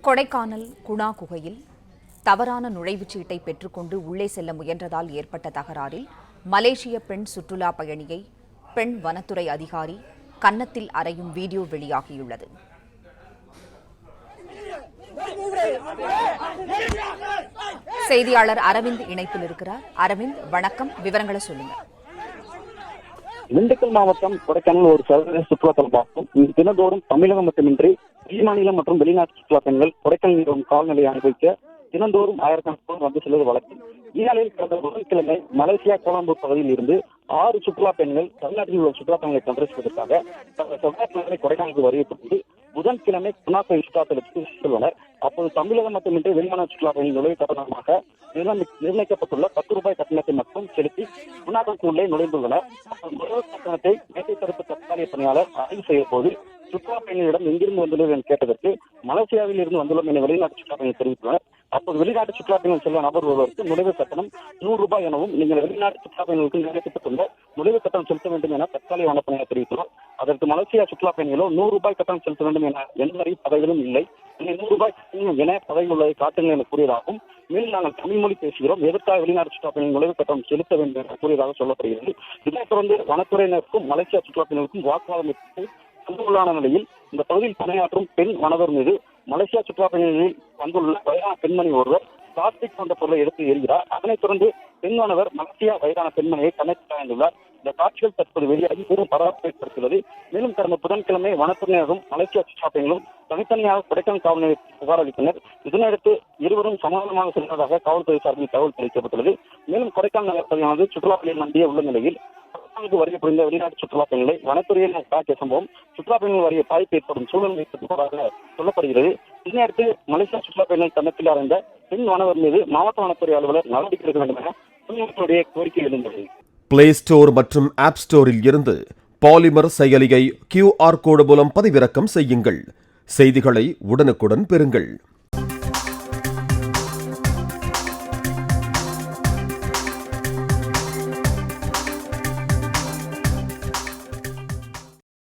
கொடைக்கானல் குணா குகையில் தவறான நுழைவுச் சீட்டை பெற்றுக்கொண்டு உள்ளே செல்ல முயன்றதால் ஏற்பட்ட தகராறில் மலேசிய பெண் சுற்றுலா பயணியை பெண் வனத்துறை அதிகாரி கன்னத்தில் அறையும் வீடியோ வெளியாகியுள்ளது. செய்தியாளர் அரவிந்த் இணைப்பில் இருக்கிறார். அரவிந்த், வணக்கம். விவரங்களை சொல்லுங்க. திண்டுக்கல் மாவட்டம் கொடைக்கானல் ஒரு சர்வதேச சுற்றுலா தலமாகும். இங்கு தினந்தோறும் தமிழகம் மட்டுமின்றி வெளிமாநிலம் மற்றும் வெளிநாட்டு சுற்றுலா பயணிகள் கொடைக்கானல் கால்நிலையை அனுபவிக்க தினந்தோறும் ஆயிரக்கணக்கான வந்து செல்வது வழக்கம். இந்நிலையில் கடந்த புதன்கிழமை மலேசியா கோலாம்பூர் பகுதியில் இருந்து 6 சுற்றுலா பயணிகள் தமிழ்நாட்டில் உள்ள சுற்றுலா பயணிகளை சந்திப்பதற்காக செவ்வாய்க்கிழமை கொடைக்கானலுக்கு வருகை புதன்கிழமை குணா குகை சுற்றுலா தலத்துக்கு செல்வனர். அப்போது தமிழகம் மட்டுமின்றி வெளிமாநில சுற்றுலா பயணிகள் நுழைவு கட்டணமாக நிர்ணயிக்கப்பட்டுள்ள 10 ரூபாய் கட்டணத்தை மட்டும் செலுத்தி குணா குகைக்குள்ளே நுழைந்துள்ளனர். நுழைவு கட்டணத்தை மேட்டை தடுப்பு தற்காலிக பணியாளர் ஆய்வு செய்த போது சுற்றுலா பயணிகளிடம் எங்கிருந்து வந்துள்ளது என கேட்டதற்கு மலேசியாவில் இருந்து வந்துள்ளோம் என வெளிநாட்டு சுற்றுலா பயணிகள் தெரிவித்துள்ளனர். அப்போது வெளிநாட்டு சுற்றுலா பயணிகள் செல்ல நபர் ஒருவருக்கு நுழைவு கட்டணம் 100 ரூபாய் எனவும் நீங்கள் வெளிநாட்டு சுற்றுலா பயணிகளுக்கு நிர்ணயிக்கப்பட்டுள்ள நுழைவு கட்டணம் செலுத்த வேண்டும் என தற்காலிக வனப்பணியாளர் தெரிவித்துள்ளார். அதற்கு மலேசியா சுற்றுலா பயணிகளோ 100 ரூபாய் கட்டணம் செலுத்த வேண்டும் என எந்த பதவிகளும் இல்லை, 100 ரூபாய் என பதவி உள்ளதை காட்டுங்கள் என கூறியதாகவும், மேலும் நாங்கள் தமிழ் மொழி பேசுகிறோம், எதற்காக வெளிநாட்டு சுற்றுலா பயணிகள் நுழைவு கட்டணம் செலுத்த வேண்டும் என கூறியதாக சொல்லப்படுகிறது. இதைத் தொடர்ந்து வனத்துறையினருக்கும் மலேசியா சுற்றுலா பயணிகளுக்கும் வாக்குவாதம் உள்ளான நிலையில் இந்த பகுதியில் பணியாற்றும் பெண் வனவர் மீது மலேசியா சுற்றுலா பயணிகளில் வந்துள்ள வயதான பெண்மணி ஒருவர் பிளாஸ்டிக் போன்ற பொருளை எடுத்து எறிகிறார். அதனைத் தொடர்ந்து பெண் வனவர் மலேசியா வயதான பெண்மணியை கன்னத்தில் அடைந்துள்ளார். இந்த காட்சிகள் தற்போது வெளியாகி பெரும் பரபரப்பை ஏற்படுத்துகிறது. மேலும் கடந்த புதன்கிழமை வனத்துறையினரும் மலேசியா சுற்றுலா பயணிகளும் தனித்தனியாக கொடைக்கானல் காவல் நிலையத்தில் புகார் அளித்தனர். இதனையடுத்து இருவரும் சமாதானமாக சென்றதாக காவல்துறை சார்பில் தகவல் தெரிவிக்கப்பட்டுள்ளது. மேலும் கொடைக்கானல் நகர்ப்பகுதியானது சுற்றுலா பயணிகள் மண்டிய உள்ள நிலையில் வருகை புரிந்த வெளிநாட்டு சுற்றுலா பயணிகளை வனத்துறையினர் தாக்கிய சம்பவம் சுற்றுலா பயணிகள் வரைய பாதிப்பு ஏற்படும் சூழ்நிலை ஏற்படுவதாக சொல்லப்படுகிறது. இதனையடுத்து மலேசியா சுற்றுலா பயணிகள் கன்னத்தில் அடைந்த பெண் வனவர் மீது மாவட்ட வனத்துறை அலுவலர் நடவடிக்கை எடுக்க வேண்டும் என பொதுமக்களுடைய கோரிக்கை எழுந்தது. பிளே ஸ்டோர் மற்றும் ஆப் ஸ்டோரில் இருந்து பாலிமர் செயலியை QR கோடு மூலம் பதிவிறக்கம் செய்யுங்கள். செய்திகளை உடனுக்குடன் பெறுங்கள்.